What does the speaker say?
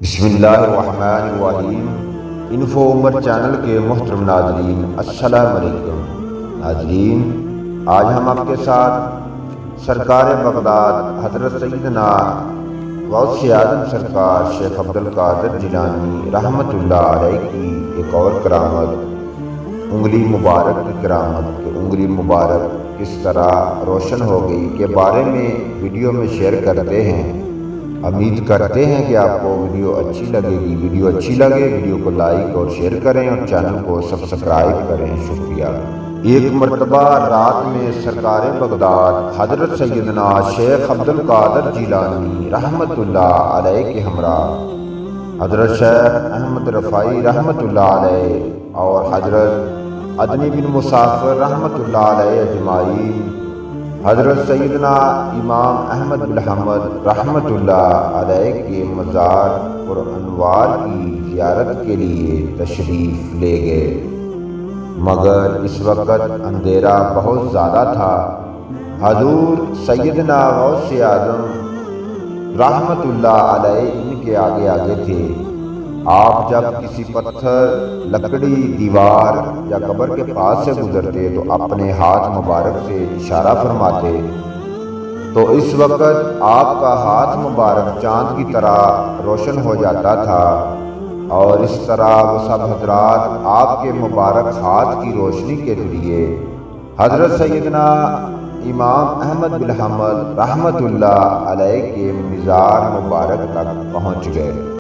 بسم اللہ الرحمن الرحیم۔ انفو عمر چینل کے محترم ناظرین، السلام علیکم۔ ناظرین، آج ہم آپ کے ساتھ سرکار بغداد حضرت سیدنا غوث اعظم سرکار شیخ عبدالقادر جیلانی رحمۃ اللہ علیہ کی ایک اور کرامت، انگلی مبارک کی کرامت کہ انگلی مبارک کس طرح روشن ہو گئی کے بارے میں ویڈیو میں شیئر کرتے ہیں۔ امید کرتے ہیں کہ آپ کو ویڈیو اچھی لگے گی۔ ویڈیو اچھی لگے ویڈیو کو لائک اور شیئر کریں اور چینل کو سبسکرائب کریں۔ شکریہ۔ ایک مرتبہ رات میں سرکار بغداد حضرت سیدنا شیخ عبدالقادر جیلانی رحمۃ اللہ علیہ کے ہمراہ حضرت شیخ احمد رفاعی رحمۃ اللہ علیہ اور حضرت عدنی بن مسافر رحمۃ اللہ علیہ اجمعین حضرت سیدنا امام احمد بن حنبل رحمۃ اللہ علیہ کے مزار پر انوار کی زیارت کے لیے تشریف لے گئے، مگر اس وقت اندھیرا بہت زیادہ تھا۔ حضور سیدنا غوث اعظم رحمۃ اللہ علیہ ان کے آگے آگے تھے۔ آپ جب کسی پتھر، لکڑی، دیوار یا قبر کے پاس سے گزرتے تو اپنے ہاتھ مبارک سے اشارہ فرماتے، تو اس وقت آپ کا ہاتھ مبارک چاند کی طرح روشن ہو جاتا تھا، اور اس طرح وہ سب حضرات آپ کے مبارک ہاتھ کی روشنی کے ذریعے حضرت سیدنا امام احمد بن حنبل رحمۃ اللہ علیہ کے مزار مبارک تک پہنچ گئے۔